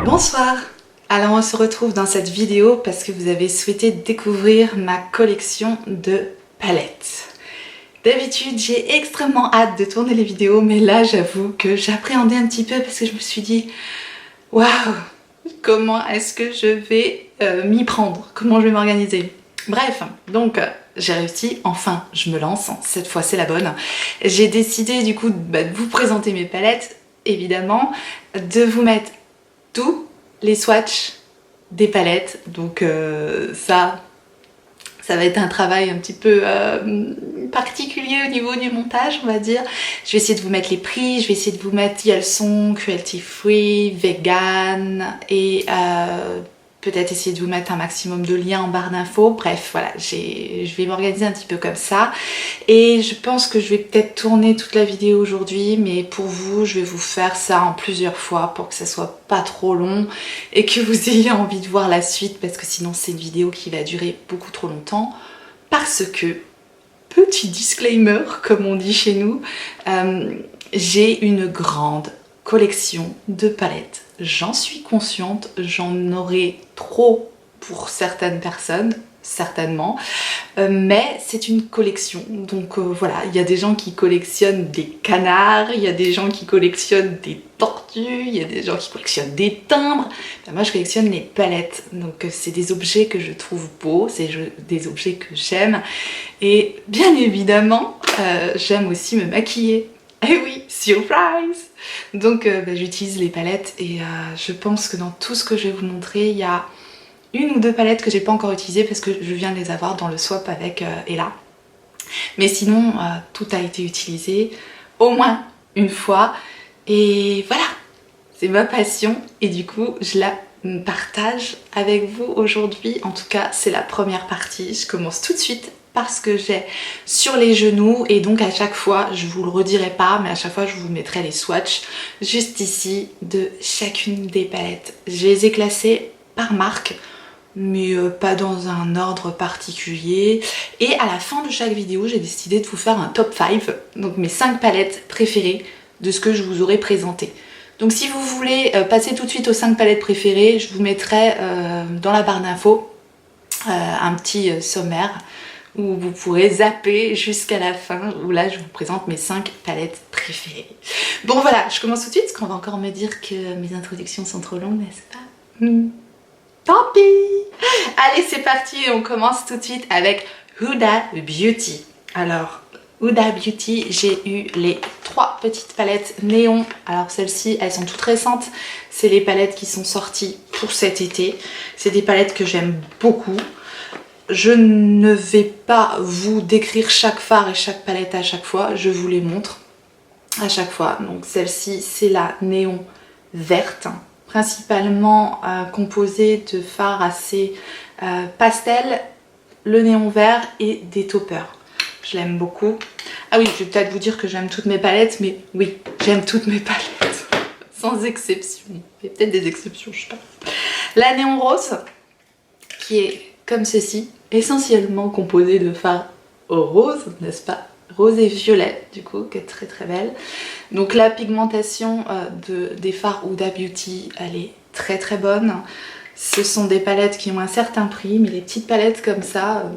Bonsoir! Alors on se retrouve dans cette vidéo parce que vous avez souhaité découvrir ma collection de palettes. D'habitude j'ai extrêmement hâte de tourner les vidéos, mais là j'avoue que j'appréhendais un petit peu parce que je me suis dit waouh, comment est-ce que je vais m'y prendre? Comment je vais m'organiser? Bref, donc j'ai réussi, enfin je me lance, cette fois c'est la bonne. J'ai décidé du coup de vous présenter mes palettes, évidemment, de vous mettre tous les swatchs des palettes, donc ça va être un travail un petit peu particulier au niveau du montage, on va dire. Je vais essayer de vous mettre les prix, je vais essayer de vous mettre si elles sont cruelty free, vegan et peut-être essayer de vous mettre un maximum de liens en barre d'infos. Bref, voilà, je vais m'organiser un petit peu comme ça. Et je pense que je vais peut-être tourner toute la vidéo aujourd'hui, mais pour vous, je vais vous faire ça en plusieurs fois pour que ça soit pas trop long et que vous ayez envie de voir la suite, parce que sinon c'est une vidéo qui va durer beaucoup trop longtemps. Parce que, petit disclaimer, comme on dit chez nous, j'ai une grande collection de palettes. J'en suis consciente, j'en aurai trop pour certaines personnes, certainement, mais c'est une collection, donc voilà, il y a des gens qui collectionnent des canards, il y a des gens qui collectionnent des tortues, il y a des gens qui collectionnent des timbres. Ben, moi je collectionne les palettes, donc c'est des objets que je trouve beaux, c'est des objets que j'aime, et bien évidemment j'aime aussi me maquiller. Eh oui, surprise! Donc j'utilise les palettes et je pense que dans tout ce que je vais vous montrer, il y a une ou deux palettes que j'ai pas encore utilisées parce que je viens de les avoir dans le swap avec Ella. Mais sinon, tout a été utilisé au moins une fois. Et voilà, c'est ma passion et du coup, je la partage avec vous aujourd'hui. En tout cas, c'est la première partie. Je commence tout de suite parce que j'ai sur les genoux, et donc à chaque fois, je vous le redirai pas, mais à chaque fois je vous mettrai les swatchs juste ici de chacune des palettes. Je les ai classées par marque, mais pas dans un ordre particulier. Et à la fin de chaque vidéo, j'ai décidé de vous faire un top 5, donc mes 5 palettes préférées de ce que je vous aurais présenté. Donc si vous voulez passer tout de suite aux 5 palettes préférées, je vous mettrai dans la barre d'infos un petit sommaire où vous pourrez zapper jusqu'à la fin, où là je vous présente mes 5 palettes préférées. Bon voilà, je commence tout de suite parce qu'on va encore me dire que mes introductions sont trop longues, n'est-ce pas? Tant pis! Allez, c'est parti, on commence tout de suite avec Huda Beauty. Alors, Huda Beauty, j'ai eu les 3 petites palettes néon. Alors celles-ci, elles sont toutes récentes. C'est les palettes qui sont sorties pour cet été. C'est des palettes que j'aime beaucoup. Je ne vais pas vous décrire chaque fard et chaque palette à chaque fois. Je vous les montre à chaque fois. Donc celle-ci, c'est la néon verte, principalement composée de fards assez pastel, le néon vert et des toppers. Je l'aime beaucoup. Ah oui, je vais peut-être vous dire que j'aime toutes mes palettes, mais oui, j'aime toutes mes palettes, sans exception. Il y a peut-être des exceptions, je sais pas. La néon rose, qui est comme ceci, essentiellement composée de fards rose, n'est-ce pas? Rose et violet, du coup, qui est très très belle. Donc la pigmentation des fards Huda Beauty, elle est très très bonne. Ce sont des palettes qui ont un certain prix, mais les petites palettes comme ça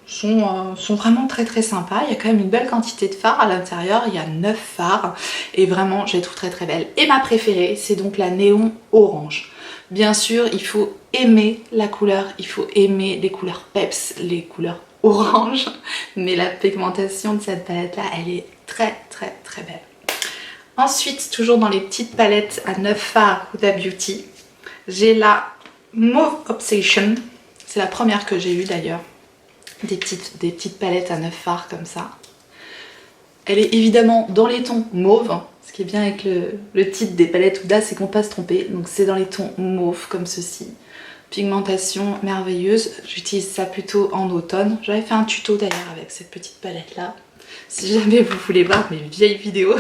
sont vraiment très très sympas. Il y a quand même une belle quantité de fards à l'intérieur, il y a 9 fards, et vraiment je les trouve très très belles. Et ma préférée, c'est donc la néon orange. Bien sûr, il faut aimer la couleur, il faut aimer les couleurs peps, les couleurs orange, mais la pigmentation de cette palette là, elle est très très très belle. Ensuite, toujours dans les petites palettes à 9 fards Huda Beauty, j'ai la Mauve Obsession. C'est la première que j'ai eue d'ailleurs, des petites palettes à 9 fards comme ça. Elle est évidemment dans les tons mauve. Ce qui est bien avec le titre des palettes Huda, c'est qu'on ne peut pas se tromper. Donc c'est dans les tons mauve comme ceci. Pigmentation merveilleuse. J'utilise ça plutôt en automne. J'avais fait un tuto d'ailleurs avec cette petite palette là. Si jamais vous voulez voir mes vieilles vidéos,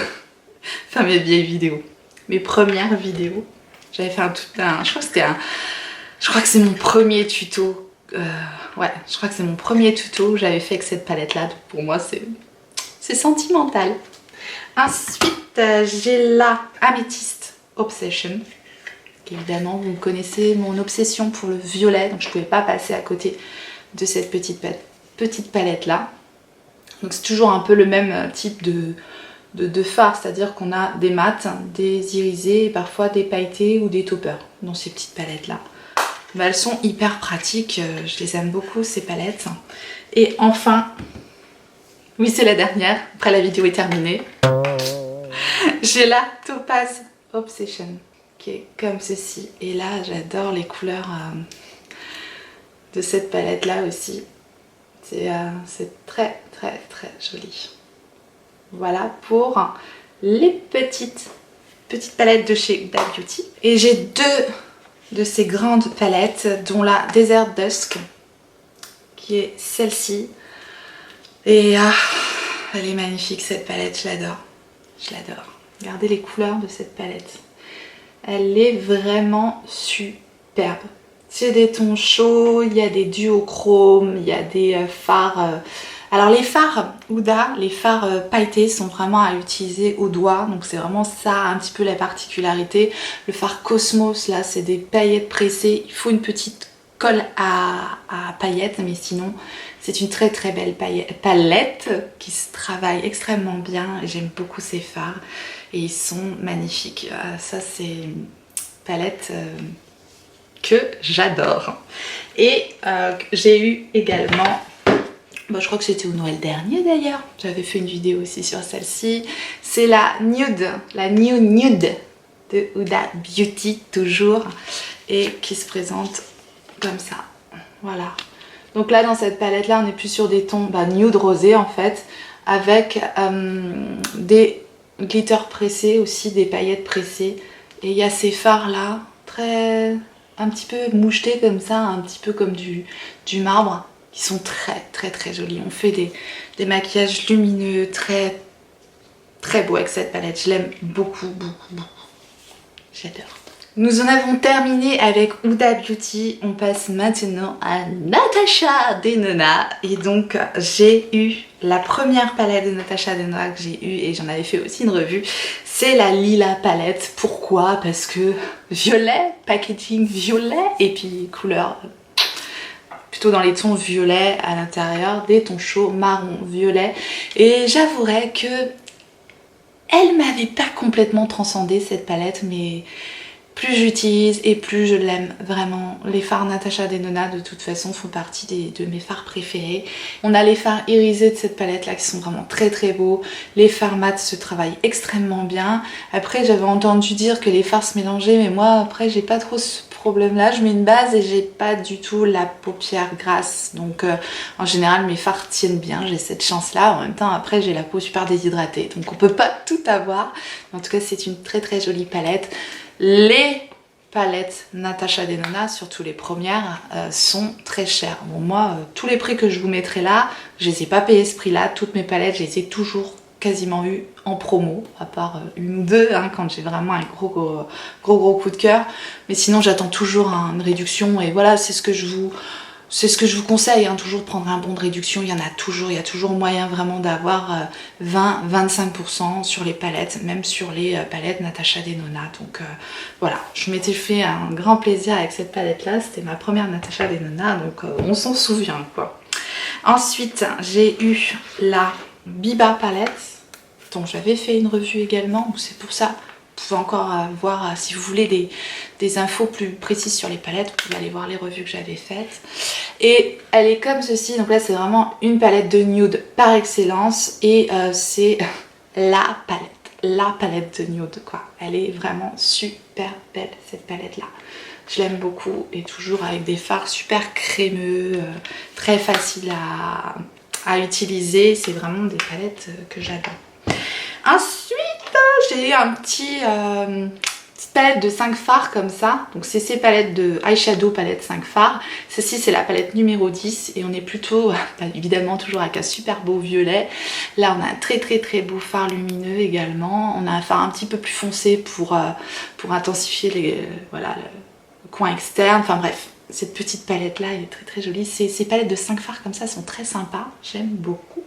enfin mes vieilles vidéos, mes premières vidéos, j'avais fait je crois que c'est mon premier tuto. Ouais, je crois que c'est mon premier tuto que j'avais fait avec cette palette là. Donc pour moi c'est sentimental. Ensuite, j'ai la Amethyst Obsession. Évidemment, vous connaissez mon obsession pour le violet, donc je ne pouvais pas passer à côté de cette petite palette là. Donc c'est toujours un peu le même type de fard, c'est-à-dire qu'on a des mats, des irisés et parfois des pailletés ou des toppers dans ces petites palettes là. Bah, elles sont hyper pratiques, je les aime beaucoup ces palettes. Et enfin, oui c'est la dernière, après la vidéo est terminée, j'ai la Topaz Obsession qui est comme ceci. Et là j'adore les couleurs de cette palette là aussi. C'est très très très joli. Voilà pour les petites palettes de chez Huda Beauty. Et j'ai deux de ces grandes palettes, dont la Desert Dusk, qui est celle-ci. Et elle est magnifique cette palette, je l'adore. Je l'adore. Regardez les couleurs de cette palette. Elle est vraiment superbe. C'est des tons chauds, il y a des duochromes, il y a des fards. Alors les fards Huda, les fards pailletés sont vraiment à utiliser au doigt. Donc c'est vraiment ça un petit peu la particularité. Le fard Cosmos là c'est des paillettes pressées. Il faut une petite colle à paillettes, mais sinon c'est une très très belle palette qui se travaille extrêmement bien. J'aime beaucoup ces fards et ils sont magnifiques. Ça c'est une palette que j'adore. Et j'ai eu également, bon, je crois que c'était au Noël dernier d'ailleurs, j'avais fait une vidéo aussi sur celle-ci, c'est la Nude de Huda Beauty toujours, et qui se présente comme ça, voilà. Donc là dans cette palette là on est plus sur des tons nude rosé en fait, avec des glitters pressés aussi, des paillettes pressées, et il y a ces fards là, un petit peu mouchetés comme ça, un petit peu comme du marbre, qui sont très très très jolis. On fait des maquillages lumineux très très beaux avec cette palette, je l'aime beaucoup beaucoup beaucoup, j'adore. Nous en avons terminé avec Huda Beauty, on passe maintenant à Natasha Denona. Et donc j'ai eu la première palette de Natasha Denona que j'ai eue, et j'en avais fait aussi une revue, c'est la Lila palette. Pourquoi? Parce que violet, packaging violet, et puis couleur plutôt dans les tons violets à l'intérieur, des tons chauds, marron, violet. Et j'avouerais que elle m'avait pas complètement transcendé cette palette, mais plus j'utilise et plus je l'aime vraiment. Les fards Natasha Denona de toute façon font partie de mes fards préférés. On a les fards irisés de cette palette là qui sont vraiment très très beaux. Les fards mat se travaillent extrêmement bien. Après j'avais entendu dire que les fards se mélangeaient, mais moi après j'ai pas trop ce problème là. Je mets une base et j'ai pas du tout la paupière grasse, donc en général mes fards tiennent bien, j'ai cette chance là. En même temps après j'ai la peau super déshydratée, donc on peut pas tout avoir. En tout cas c'est une très très jolie palette. Les palettes Natasha Denona, surtout les premières, sont très chères. Bon moi, tous les prix que je vous mettrai là, je les ai pas payés ce prix là. Toutes mes palettes, je les ai toujours quasiment eues en promo, à part une ou deux, hein, quand j'ai vraiment un gros coup de cœur. Mais sinon j'attends toujours une réduction, et voilà, c'est ce que je vous conseille, hein, toujours prendre un bon de réduction. Il y en a toujours, il y a toujours moyen vraiment d'avoir 20-25% sur les palettes, même sur les palettes Natasha Denona. Donc voilà, je m'étais fait un grand plaisir avec cette palette là, c'était ma première Natasha Denona, donc on s'en souvient quoi. Ensuite j'ai eu la Biba palette, dont j'avais fait une revue également, c'est pour ça. Vous pouvez encore voir, si vous voulez des infos plus précises sur les palettes, vous pouvez aller voir les revues que j'avais faites. Et elle est comme ceci, donc là c'est vraiment une palette de nude par excellence, et c'est la palette de nude quoi. Elle est vraiment super belle cette palette là. Je l'aime beaucoup, et toujours avec des fards super crémeux, très faciles à utiliser. C'est vraiment des palettes que j'adore. Ensuite j'ai eu un petite palette de 5 fards comme ça. Donc c'est ces palettes de eyeshadow, palette 5 fards. Celle-ci c'est la palette numéro 10, et on est plutôt évidemment toujours avec un super beau violet. Là on a un très très très beau fard lumineux également. On a un fard un petit peu plus foncé pour intensifier voilà, le coin externe. Enfin bref, cette petite palette là elle est très très jolie. Ces palettes de 5 fards comme ça sont très sympas, j'aime beaucoup.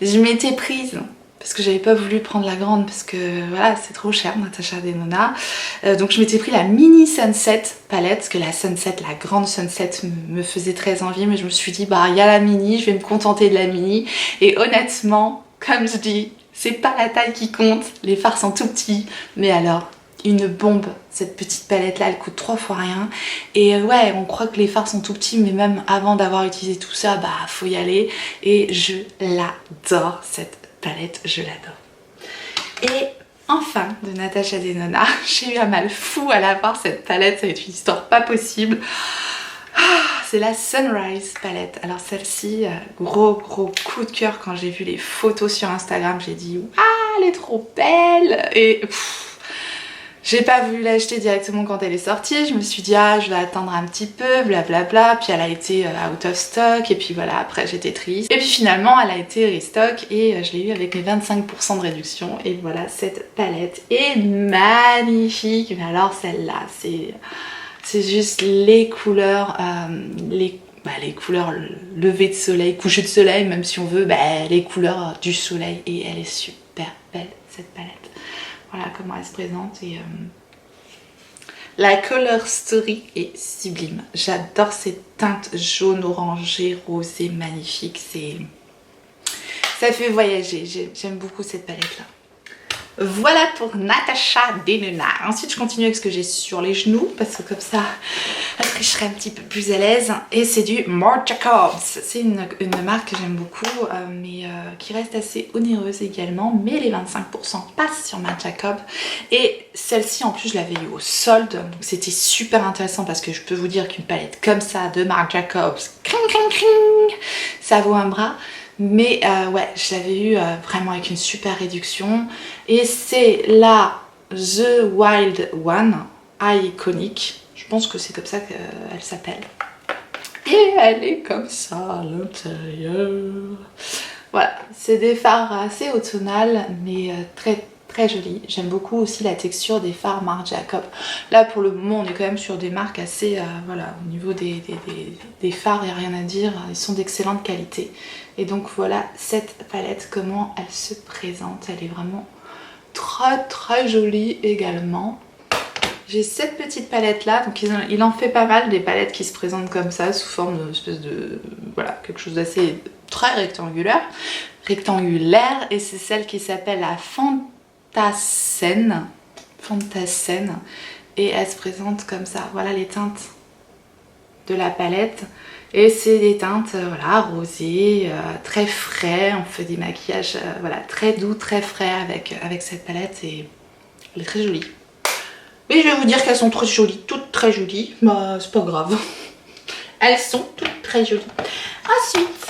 Je m'étais prise parce que j'avais pas voulu prendre la grande parce que voilà, c'est trop cher Natasha Denona. Donc je m'étais pris la mini Sunset palette, parce que la Sunset, la grande Sunset me faisait très envie, mais je me suis dit bah il y a la mini, je vais me contenter de la mini. Et honnêtement, comme je dis, c'est pas la taille qui compte, les fards sont tout petits, mais alors une bombe, cette petite palette là elle coûte 3 fois rien. Et ouais, on croit que les fards sont tout petits, mais même avant d'avoir utilisé tout ça, bah faut y aller. Et je l'adore cette palette, je l'adore. Et enfin de Natasha Denona, j'ai eu un mal fou à l'avoir cette palette, ça va être une histoire pas possible. C'est la Sunrise palette. Alors celle-ci, gros coup de cœur quand j'ai vu les photos sur Instagram, j'ai dit ah elle est trop belle. Et j'ai pas voulu l'acheter directement quand elle est sortie, je me suis dit ah je vais attendre un petit peu, blablabla, puis elle a été out of stock, et puis voilà, après j'étais triste. Et puis finalement elle a été restock, et je l'ai eu avec mes 25% de réduction, et voilà, cette palette est magnifique. Mais alors celle-là, c'est juste les couleurs, les couleurs lever de soleil, coucher de soleil, même si on veut, les couleurs du soleil, et elle est super belle cette palette. Voilà comment elle se présente, et la color story est sublime. J'adore ces teintes jaune, orangé, rosé, magnifiques. Ça fait voyager. J'aime beaucoup cette palette là. Voilà pour Natasha Denona. Ensuite je continue avec ce que j'ai sur les genoux, parce que comme ça après je serai un petit peu plus à l'aise. Et c'est du Marc Jacobs. C'est une marque que j'aime beaucoup, mais qui reste assez onéreuse également. Mais les 25% passent sur Marc Jacobs. Et celle-ci en plus je l'avais eu au solde, donc c'était super intéressant, parce que je peux vous dire qu'une palette comme ça de Marc Jacobs, ça vaut un bras. Mais ouais, je l'avais eu vraiment avec une super réduction. Et c'est la The Wild One Iconic. Je pense que c'est comme ça qu'elle s'appelle. Et elle est comme ça à l'intérieur. Voilà, c'est des fards assez automnales, mais très jolis. J'aime beaucoup aussi la texture des fards Marc Jacobs. Là pour le moment on est quand même sur des marques assez, voilà, au niveau des fards il n'y a rien à dire, ils sont d'excellente qualité. Et donc voilà cette palette, comment elle se présente, elle est vraiment très jolie également. J'ai cette petite palette là, donc il en fait pas mal des palettes qui se présentent comme ça, sous forme d'espèce de, voilà, quelque chose d'assez très rectangulaire, et c'est celle qui s'appelle la Fantasen, et elle se présente comme ça. Voilà les teintes de la palette, et c'est des teintes voilà, rosées, très frais. On fait des maquillages voilà, très doux, très frais avec cette palette, et elle est très jolie. Oui, je vais vous dire qu'elles sont très jolies, toutes très jolies, bah c'est pas grave. Elles sont toutes très jolies. Ensuite,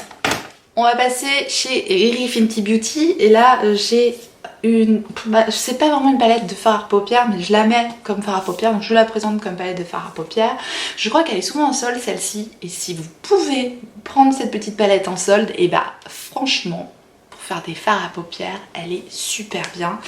on va passer chez Riri Fenty Beauty, et là j'ai une, c'est pas vraiment une palette de fard à paupières, mais je la mets comme fard à paupières, donc je la présente comme palette de fard à paupières. Je crois qu'elle est souvent en solde celle-ci, et si vous pouvez prendre cette petite palette en solde, et bah franchement, pour faire des fards à paupières, elle est super bien.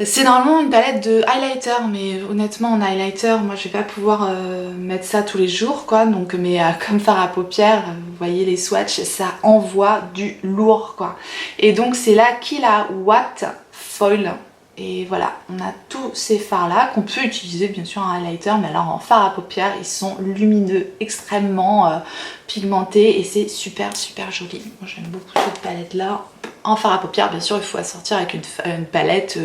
C'est normalement une palette de highlighter, mais honnêtement en highlighter, moi je vais pas pouvoir mettre ça tous les jours quoi, donc mais comme fard à paupières, vous voyez les swatchs, ça envoie du lourd quoi. Et donc c'est la Killawatt Foil, et voilà, on a tous ces fards là qu'on peut utiliser bien sûr en highlighter, mais alors en fard à paupières ils sont lumineux, extrêmement pigmentés, et c'est super joli. Moi j'aime beaucoup cette palette là. En fard à paupières, bien sûr, il faut assortir avec une palette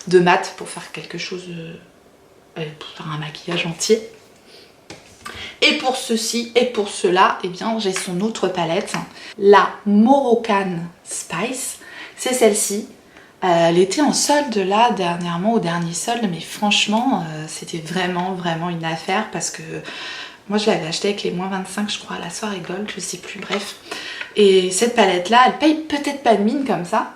de mat pour faire quelque chose, pour faire un maquillage entier. Et pour ceci et pour cela, eh bien, j'ai son autre palette, la Moroccan Spice. C'est celle-ci. Elle était en solde là dernièrement, au dernier solde, mais franchement, c'était vraiment une affaire, parce que moi je l'avais acheté avec les moins 25 je crois à la soirée Gold, je sais plus, bref. Et cette palette là, elle paye peut-être pas de mine comme ça,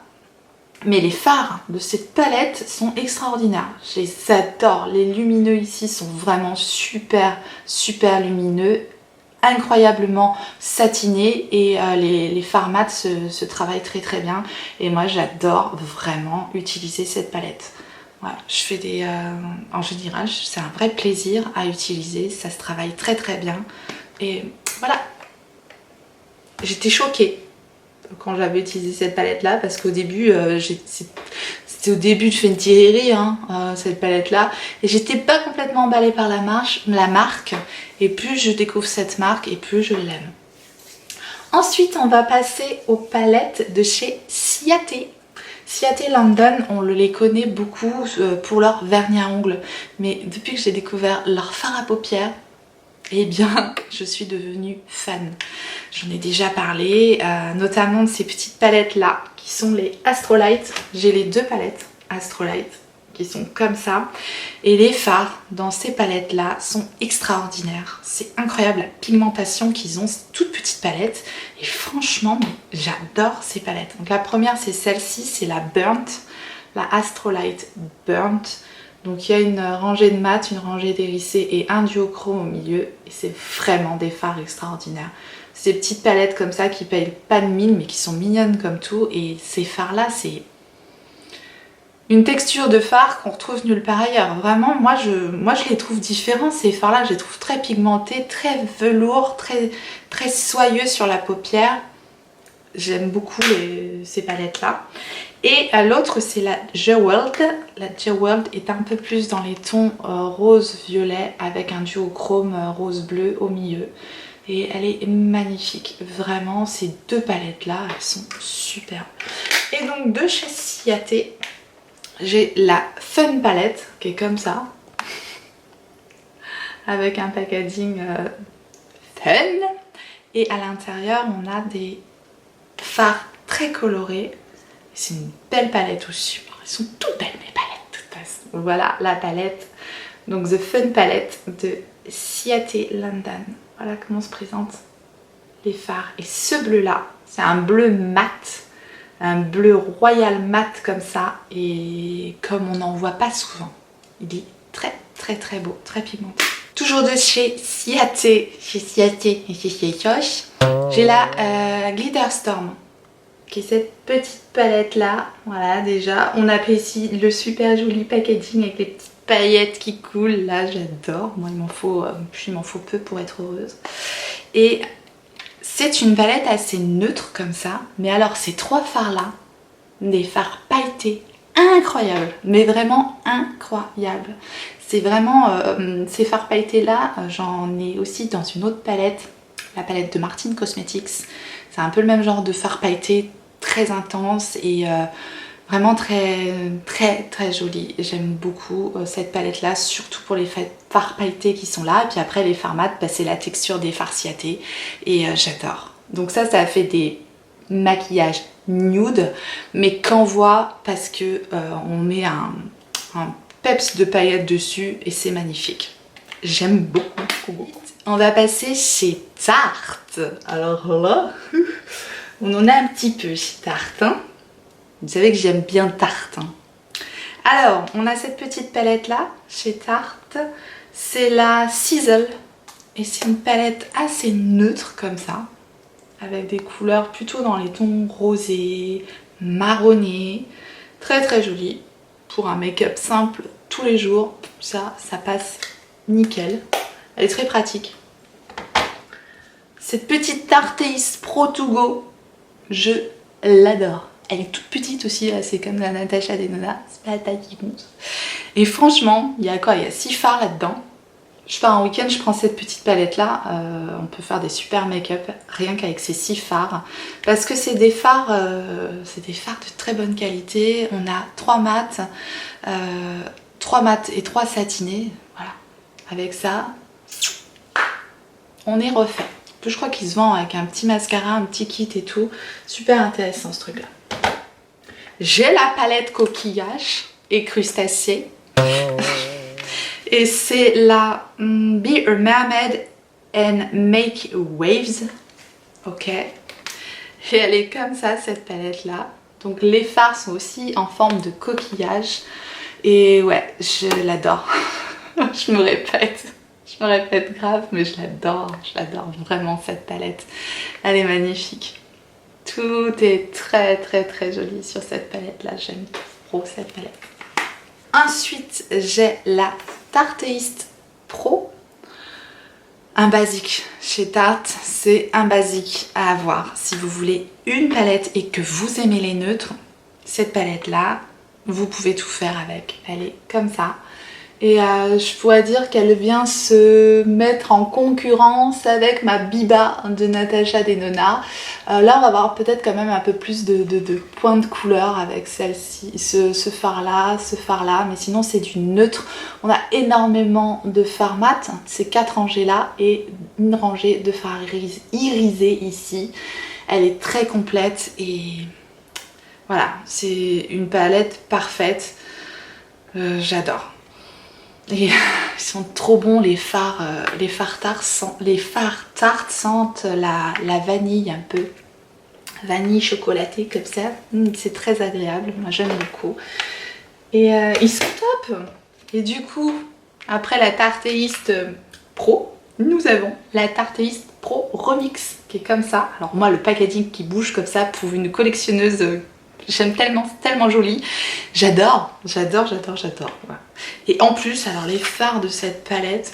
mais les fards de cette palette sont extraordinaires. Je les adore, les lumineux ici sont vraiment super lumineux, incroyablement satinés, et les fards mat se travaillent très bien, et moi j'adore vraiment utiliser cette palette. Voilà, je fais des... en général, c'est un vrai plaisir à utiliser, ça se travaille très bien, et voilà. J'étais choquée. quand j'avais utilisé cette palette là, parce qu'au début, c'était au début de Fenty Riri, hein, cette palette là, et j'étais pas complètement emballée par la marque, et plus je découvre cette marque et plus je l'aime. Ensuite on va passer aux palettes de chez Ciaté. Ciaté London, on les connaît beaucoup pour leur vernis à ongles, mais depuis que j'ai découvert leur fard à paupières, eh bien je suis devenue fan. J'en ai déjà parlé, notamment de ces petites palettes là qui sont les Astrolight. J'ai les deux palettes Astrolight qui sont comme ça, et les fards dans ces palettes là sont extraordinaires. C'est incroyable la pigmentation qu'ils ont, ces toutes petites palettes, et franchement j'adore ces palettes. Donc la première c'est celle-ci, c'est la Burnt, la Astrolight Burnt. Donc il y a une rangée de mat, une rangée d'hérissé et un duochrome au milieu, et c'est vraiment des fards extraordinaires. Ces petites palettes comme ça qui payent pas de mine mais qui sont mignonnes comme tout, et ces fards là c'est une texture de fard qu'on retrouve nulle part ailleurs. Vraiment moi je les trouve différents, ces fards là, je les trouve très pigmentés, très velours, très soyeux sur la paupière. J'aime beaucoup ces palettes là. Et l'autre c'est la Jeweled. La Jeweled est un peu plus dans les tons rose-violet avec un duochrome rose-bleu au milieu. Et elle est magnifique. Vraiment, ces deux palettes là, elles sont superbes. Et donc de chez Ciaté, j'ai la Fun palette qui est comme ça. Avec un packaging fun. Et à l'intérieur, on a des fards très colorés. C'est une belle palette aussi. Elles sont toutes belles mes palettes de toute façon. Voilà la palette. Donc The Fun palette de Ciaté London. Voilà comment se présentent les fards. Et ce bleu là, c'est un bleu mat. Un bleu royal mat comme ça. Et comme on n'en voit pas souvent. Il est très beau, très pigmenté. Toujours de chez Ciaté. J'ai la Glitter Storm. Qui est cette petite palette là. Voilà, déjà on apprécie le super joli packaging avec les petites paillettes qui coulent. Là j'adore. Moi il m'en faut peu pour être heureuse. Et c'est une palette assez neutre comme ça. Mais alors ces trois fards là, des fards pailletés incroyables. Mais vraiment incroyables. C'est vraiment ces fards pailletés là, j'en ai aussi dans une autre palette. La palette de Martin Cosmetics. C'est un peu le même genre de fard pailleté, très intense et vraiment très joli. J'aime beaucoup cette palette là, surtout pour les fards pailletés qui sont là. Et puis après les fards mat, bah, c'est la texture des fards Ciaté et j'adore. Donc ça a fait des maquillages nude, mais qu'envoie parce que on met un peps de paillettes dessus et c'est magnifique. J'aime beaucoup. On va passer chez Tarte. Alors là, on en a un petit peu chez Tarte. Hein. Vous savez que j'aime bien Tarte. Hein. Alors, on a cette petite palette là, chez Tarte. C'est la Sizzle. Et c'est une palette assez neutre comme ça. Avec des couleurs plutôt dans les tons rosés, marronnés. Très jolie. Pour un make-up simple tous les jours, ça passe nickel. Elle est très pratique. Cette petite Tarteis Pro To Go, je l'adore. Elle est toute petite aussi, c'est comme la Natasha Denona, c'est pas la taille qui compte. Et franchement, il y a quoi? Il y a 6 fards là-dedans. Je pars en week-end, je prends cette petite palette là. On peut faire des super make-up rien qu'avec ces 6 fards. Parce que c'est des fards de très bonne qualité. On a 3 mats, 3 mats et 3 satinés. Voilà. Avec ça, on est refait. Je crois qu'il se vend avec un petit mascara, un petit kit et tout. Super intéressant ce truc là. J'ai la palette coquillage et crustacés. Et c'est la Be a Mermaid and Make Waves. Ok. Et elle est comme ça cette palette là. Donc les fards sont aussi en forme de coquillage. Et ouais, je l'adore. Je me répète grave, mais je l'adore vraiment cette palette. Elle est magnifique. Tout est très joli sur cette palette là, j'aime trop cette palette. Ensuite, j'ai la Tarteist Pro. un basique. Chez Tarte, c'est un basique à avoir. Si vous voulez une palette et que vous aimez les neutres, cette palette-là, vous pouvez tout faire avec. Elle est comme ça. Et je pourrais dire qu'elle vient se mettre en concurrence avec ma Biba de Natasha Denona. Là on va avoir peut-être quand même un peu plus de points de couleur avec celle-ci, ce fard-là, mais sinon c'est du neutre. On a énormément de fard mat, ces 4 rangées-là et une rangée de fard irisé ici. Elle est très complète et voilà, c'est une palette parfaite. J'adore. Et ils sont trop bons les fards Tarte sentent la vanille un peu, vanille chocolatée comme ça, c'est très agréable, moi j'aime beaucoup. Et ils sont top. Et du coup, après la Tarteist Pro, nous avons la Tarteist Pro Remix qui est comme ça. Alors moi le packaging qui bouge comme ça pour une collectionneuse, j'aime tellement, c'est tellement joli. J'adore. Voilà. Et en plus, alors les fards de cette palette,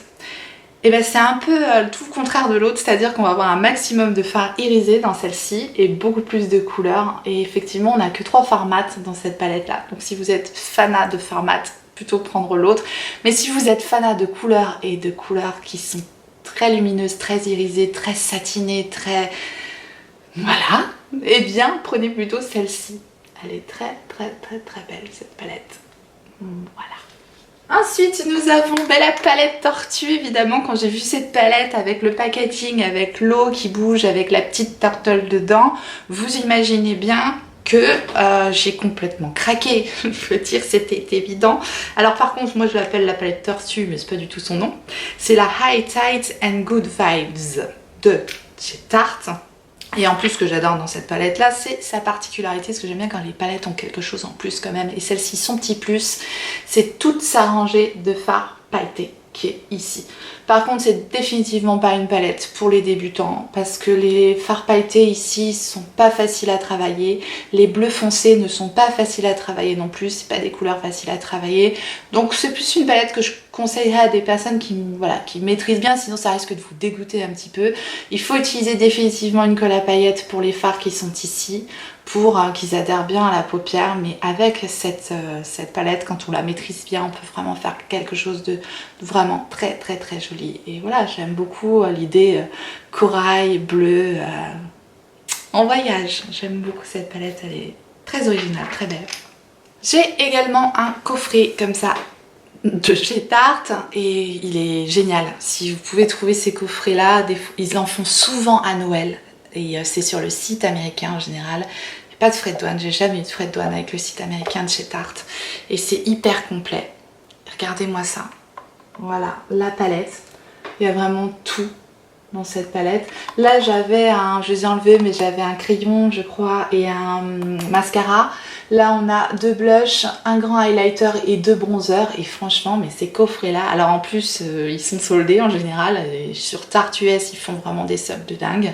et ben c'est un peu tout le contraire de l'autre, c'est-à-dire qu'on va avoir un maximum de fards irisés dans celle-ci et beaucoup plus de couleurs. Et effectivement, on n'a que 3 fards mat dans cette palette-là. Donc si vous êtes fanat de fards mat, plutôt prendre l'autre. Mais si vous êtes fanat de couleurs et de couleurs qui sont très lumineuses, très irisées, très satinées, très... Voilà, eh bien prenez plutôt celle-ci. Elle est très belle cette palette. Voilà. Ensuite nous avons la palette tortue évidemment. Quand j'ai vu cette palette avec le packaging, avec l'eau qui bouge, avec la petite turtle dedans, vous imaginez bien que j'ai complètement craqué. Je veux dire, c'était évident. Alors par contre moi je l'appelle la palette tortue mais c'est pas du tout son nom. C'est la High Tide and Good Vibes de chez Tarte. Et en plus, ce que j'adore dans cette palette là, c'est sa particularité, ce que j'aime bien quand les palettes ont quelque chose en plus quand même. Et celle-ci, son petit plus, c'est toute sa rangée de fards pailletés qui est ici. Par contre, c'est définitivement pas une palette pour les débutants parce que les fards pailletés ici sont pas faciles à travailler. Les bleus foncés ne sont pas faciles à travailler non plus, c'est pas des couleurs faciles à travailler. Donc c'est plus une palette que je conseillerais à des personnes qui maîtrisent bien, sinon ça risque de vous dégoûter un petit peu. Il faut utiliser définitivement une colle à paillettes pour les fards qui sont ici, pour qu'ils adhèrent bien à la paupière, mais avec cette palette, quand on la maîtrise bien, on peut vraiment faire quelque chose de vraiment très joli. Et voilà, j'aime beaucoup l'idée corail, bleu, en voyage. J'aime beaucoup cette palette, elle est très originale, très belle. J'ai également un coffret comme ça de chez Tarte et il est génial. Si vous pouvez trouver ces coffrets là, ils en font souvent à Noël et c'est sur le site américain en général. Pas de frais de douane, j'ai jamais eu de frais de douane avec le site américain de chez Tarte et c'est hyper complet. Regardez-moi ça. Voilà, la palette. Il y a vraiment tout dans cette palette. Là j'avais je les ai enlevés, mais j'avais un crayon je crois et un mascara. Là on a 2 blushs, un grand highlighter et 2 bronzers. Et franchement, mais ces coffrets là, alors en plus ils sont soldés en général. Et sur Tarte US ils font vraiment des soldes de dingue.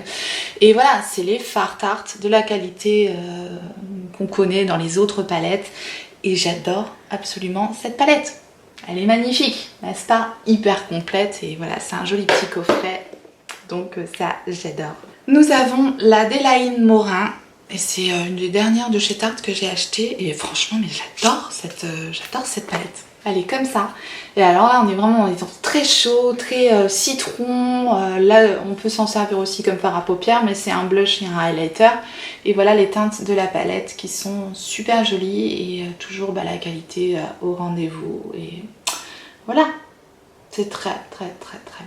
Et voilà, c'est les fards Tarte de la qualité qu'on connaît dans les autres palettes. Et j'adore absolument cette palette. Elle est magnifique, n'est-ce pas? Hyper complète et voilà, c'est un joli petit coffret. Donc ça, j'adore. Nous avons la Delaine Morin et c'est une des dernières de chez Tarte que j'ai acheté et franchement, mais j'adore cette palette. Elle est comme ça. Et alors là, on est vraiment dans des tons très chauds, très citron. Là, on peut s'en servir aussi comme fard à paupières, mais c'est un blush et un highlighter. Et voilà les teintes de la palette qui sont super jolies et toujours la qualité au rendez-vous. Et voilà, c'est très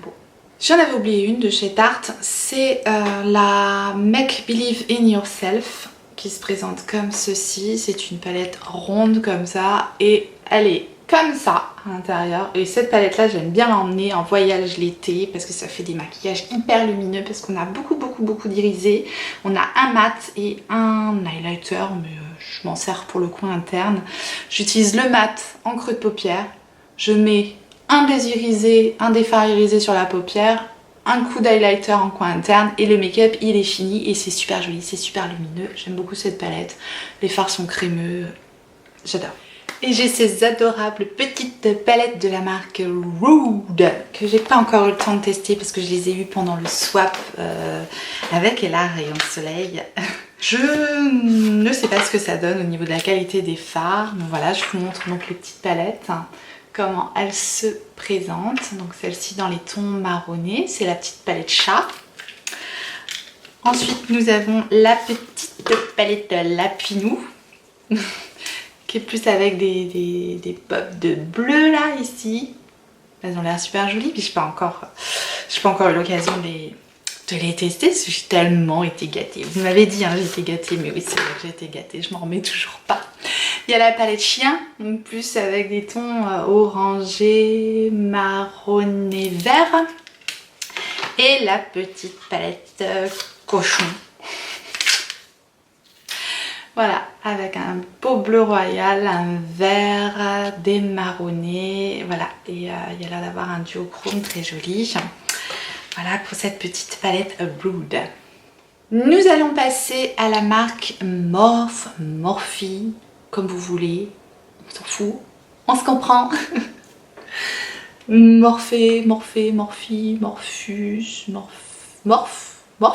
beau. J'en avais oublié une de chez Tarte, c'est la Make Believe in Yourself qui se présente comme ceci. C'est une palette ronde comme ça et elle est comme ça à l'intérieur. Et cette palette là, j'aime bien l'emmener en voyage l'été parce que ça fait des maquillages hyper lumineux parce qu'on a beaucoup d'irisé. On a un mat et un highlighter, mais je m'en sers pour le coin interne. J'utilise le mat en creux de paupière. Je mets un des fards irisés sur la paupière, un coup d'highlighter en coin interne et le make-up il est fini et c'est super joli, c'est super lumineux. J'aime beaucoup cette palette. Les fards sont crémeux, j'adore. Et j'ai ces adorables petites palettes de la marque Rude que j'ai pas encore eu le temps de tester parce que je les ai eues pendant le swap avec Ella Rayon de Soleil. Je ne sais pas ce que ça donne au niveau de la qualité des fards. Donc voilà, je vous montre donc les petites palettes, hein, comment elles se présentent. Donc celle-ci dans les tons marronnés, c'est la petite palette chat. Ensuite, nous avons la petite palette Lapinou qui est plus avec des pops de bleu là, ici. Elles ont l'air super jolies, puis je n'ai pas encore eu l'occasion de les tester parce que j'ai tellement été gâtée. Vous m'avez dit, hein, j'ai été gâtée, mais oui, c'est vrai que j'ai été gâtée, je m'en remets toujours pas. Il y a la palette chien, donc plus avec des tons orangés, marronné, vert. Et la petite palette cochon. Voilà, avec un beau bleu royal, un vert, des marronnés, voilà, et il y a l'air d'avoir un duochrome très joli. Voilà pour cette petite palette Rude. Nous allons passer à la marque Morphe, comme vous voulez, on s'en fout, on se comprend. Morphé, Morphe,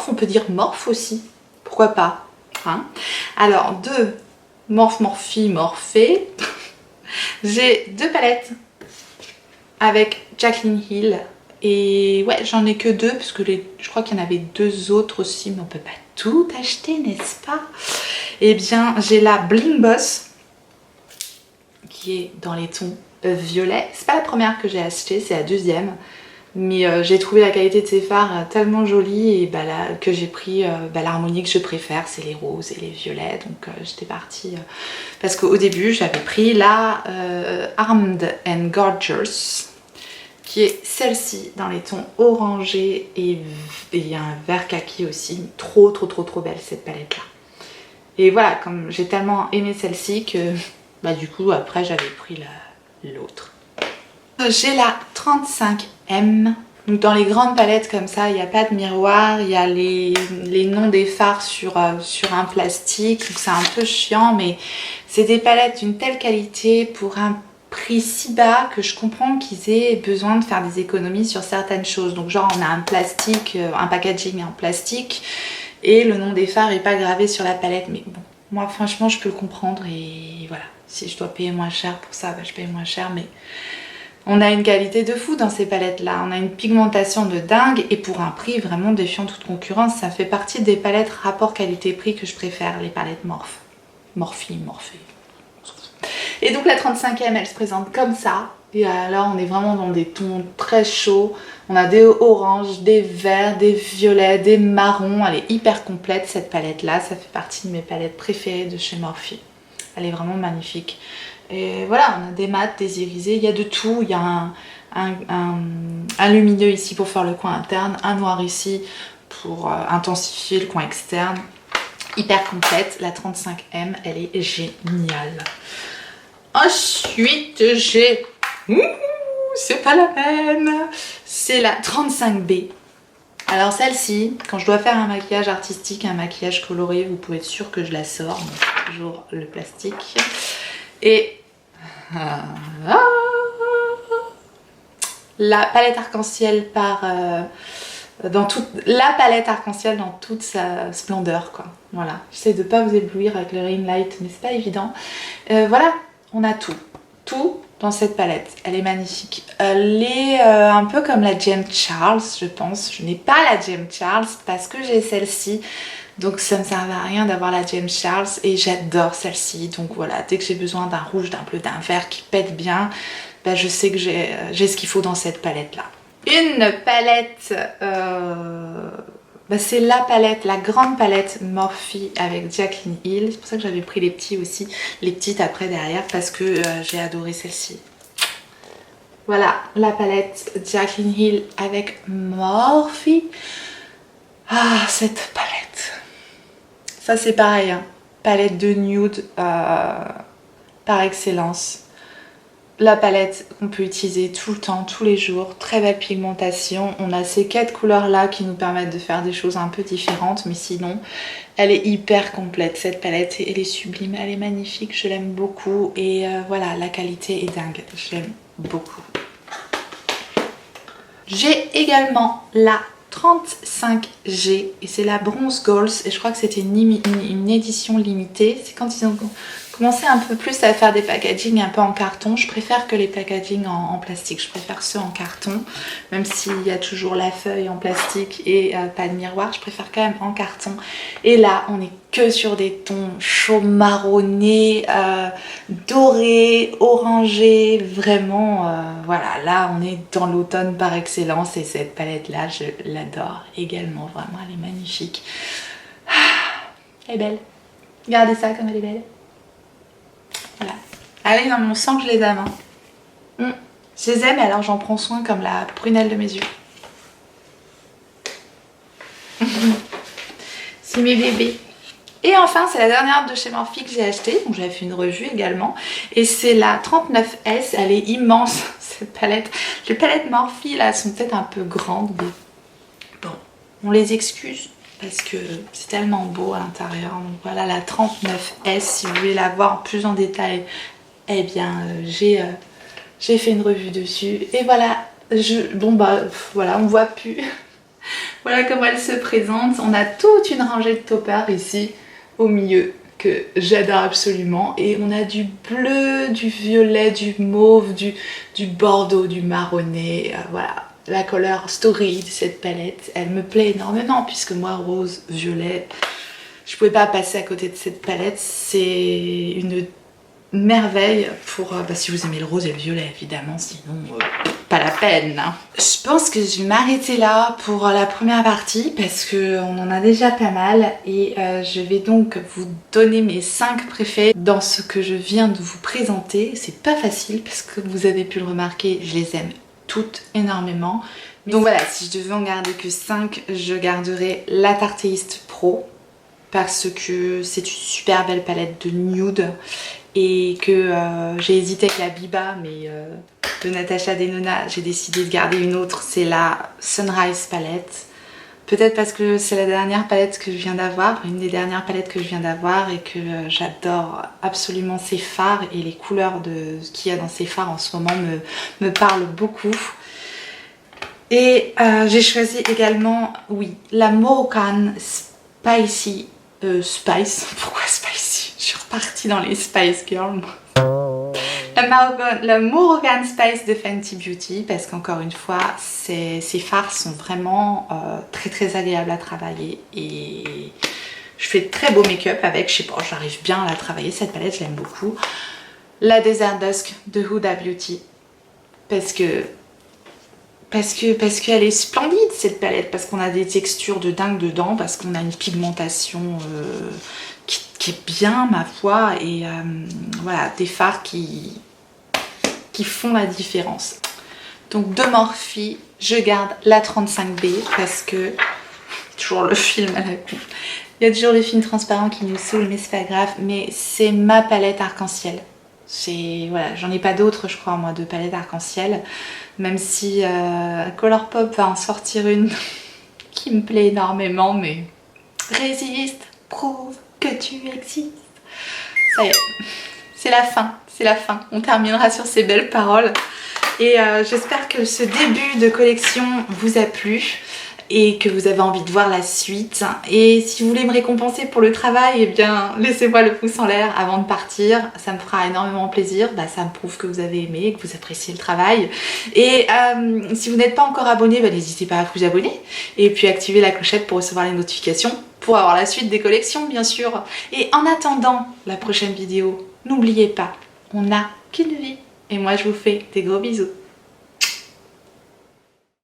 on peut dire Morphe aussi, pourquoi pas. Hein. Alors, de Morphé, j'ai deux palettes avec Jaclyn Hill. Et ouais, j'en ai que deux parce que je crois qu'il y en avait deux autres aussi, mais on peut pas tout acheter, n'est-ce pas? Eh bien, j'ai la Bling Boss qui est dans les tons violets. C'est pas la première que j'ai achetée, c'est la deuxième. Mais j'ai trouvé la qualité de ces fards tellement jolie et là, que j'ai pris l'harmonie que je préfère, c'est les roses et les violets. Donc j'étais partie parce qu'au début j'avais pris la Armed and Gorgeous qui est celle-ci dans les tons orangés et il y a un vert kaki aussi. Trop belle cette palette là. Et voilà, comme j'ai tellement aimé celle-ci que du coup après j'avais pris l'autre. J'ai la 35M. Donc dans les grandes palettes comme ça, il n'y a pas de miroir, il y a les noms des fards sur un plastique. Donc c'est un peu chiant, mais c'est des palettes d'une telle qualité pour un prix si bas que je comprends qu'ils aient besoin de faire des économies sur certaines choses. Donc genre on a un plastique, un packaging en plastique et le nom des fards n'est pas gravé sur la palette. Mais bon, moi franchement je peux le comprendre et voilà. Si je dois payer moins cher pour ça, je paye moins cher, mais... On a une qualité de fou dans ces palettes là, on a une pigmentation de dingue et pour un prix vraiment défiant toute concurrence. Ça fait partie des palettes rapport qualité-prix que je préfère, les palettes Morphé. Et donc la 35e elle se présente comme ça. Et alors on est vraiment dans des tons très chauds. On a des oranges, des verts, des violets, des marrons. Elle est hyper complète cette palette là, ça fait partie de mes palettes préférées de chez Morphe. Elle est vraiment magnifique. Et voilà, on a des mats, des irisés, il y a de tout. Il y a un lumineux ici pour faire le coin interne, un noir ici pour intensifier le coin externe. Hyper complète, la 35M, elle est géniale. Ensuite, j'ai... c'est pas la peine. C'est la 35B. Alors celle-ci, quand je dois faire un maquillage artistique, un maquillage coloré, vous pouvez être sûr que je la sors. Donc toujours le plastique. Et la palette arc-en-ciel dans toute sa splendeur quoi. Voilà, j'essaie de pas vous éblouir avec le ring light mais c'est pas évident. Voilà, on a tout dans cette palette. Elle est magnifique. Elle est un peu comme la James Charles, je pense. Je n'ai pas la James Charles parce que j'ai celle-ci. Donc ça ne me servait à rien d'avoir la James Charles et j'adore celle-ci. Donc voilà, dès que j'ai besoin d'un rouge, d'un bleu, d'un vert qui pète bien, je sais que j'ai ce qu'il faut dans cette palette là. Une palette, c'est la palette, la grande palette Morphe avec Jaclyn Hill. C'est pour ça que j'avais pris les petits aussi, les petites après derrière parce que j'ai adoré celle-ci. Voilà la palette Jaclyn Hill avec Morphe. Ah, cette palette. Ça c'est pareil, hein. Palette de nude par excellence. La palette qu'on peut utiliser tout le temps, tous les jours, très belle pigmentation. On a ces 4 couleurs là qui nous permettent de faire des choses un peu différentes, mais sinon elle est hyper complète cette palette, elle est sublime, elle est magnifique, je l'aime beaucoup et voilà, la qualité est dingue, j'aime beaucoup. J'ai également la 35G et c'est la Bronze Goals et je crois que c'était une édition limitée. C'est quand ils ont commencé un peu plus à faire des packaging un peu en carton. Je préfère que les packaging en plastique, je préfère ceux en carton, même s'il y a toujours la feuille en plastique et pas de miroir, je préfère quand même en carton. Et là on est que sur des tons chauds marronnés, dorés, orangés, vraiment voilà, là on est dans l'automne par excellence et cette palette là je l'adore également, vraiment elle est magnifique. Elle est belle, regardez ça comme elle est belle. Voilà. Allez, non, mais on sent que je les aime. Hein. Je les aime et alors j'en prends soin comme la prunelle de mes yeux. C'est mes bébés. Et enfin, c'est la dernière de chez Morphe que j'ai acheté. Donc j'avais fait une revue également. Et c'est la 39S. Elle est immense, cette palette. Les palettes Morphe là sont peut-être un peu grandes. Mais bon, on les excuse. Parce que c'est tellement beau à l'intérieur. Donc voilà la 39S, si vous voulez la voir plus en détail, eh bien j'ai fait une revue dessus. Et voilà, bon bah voilà, on voit plus. Voilà comment elle se présente. On a toute une rangée de toppers ici au milieu que j'adore absolument. Et on a du bleu, du violet, du mauve, du bordeaux, du marronné, voilà. La couleur story de cette palette, elle me plaît énormément puisque moi rose, violet, je pouvais pas passer à côté de cette palette. C'est une merveille pour, si vous aimez le rose et le violet évidemment, sinon pas la peine. Je pense que je vais m'arrêter là pour la première partie parce qu'on en a déjà pas mal et je vais donc vous donner mes 5 préfets dans ce que je viens de vous présenter. C'est pas facile parce que vous avez pu le remarquer, je les aime toutes énormément. Donc voilà, si je devais en garder que 5, je garderai la Tarte East Pro parce que c'est une super belle palette de nude et que j'ai hésité avec la Biba, mais de Natasha Denona, j'ai décidé de garder une autre, c'est la Sunrise palette. Peut-être parce que c'est la dernière palette que je viens d'avoir, une des dernières palettes que je viens d'avoir et que j'adore absolument ces fards et les couleurs qu'il y a dans ces fards en ce moment me parlent beaucoup. Et j'ai choisi également, oui, la Moroccan Spicy Spice. Pourquoi Spicy? Je suis repartie dans les Spice Girls. La Moroccan Spice de Fenty Beauty parce qu'encore une fois ces fards sont vraiment très très agréables à travailler et je fais de très beau make-up avec, je sais pas, j'arrive bien à la travailler cette palette, je l'aime beaucoup. La Desert Dusk de Huda Beauty parce qu'elle est splendide cette palette, parce qu'on a des textures de dingue dedans, parce qu'on a une pigmentation qui est bien ma foi et voilà, des fards qui font la différence. Donc de Morphe, je garde la 35B parce que toujours le film à la con. Il y a toujours le film transparent qui nous saoule, mais c'est pas grave. Mais c'est ma palette arc-en-ciel. Voilà, j'en ai pas d'autres, je crois, moi, de palette arc-en-ciel. Même si Colourpop va en sortir une qui me plaît énormément, mais résiste, prouve que tu existes. Ça y est, c'est la fin, c'est la fin. On terminera sur ces belles paroles. Et j'espère que ce début de collection vous a plu et que vous avez envie de voir la suite. Et si vous voulez me récompenser pour le travail, eh bien laissez-moi le pouce en l'air avant de partir, ça me fera énormément plaisir, ça me prouve que vous avez aimé, que vous appréciez le travail. Et si vous n'êtes pas encore abonné, n'hésitez pas à vous abonner et puis activer la clochette pour recevoir les notifications, pour avoir la suite des collections bien sûr. Et en attendant la prochaine vidéo, n'oubliez pas, on n'a qu'une vie. Et moi je vous fais des gros bisous.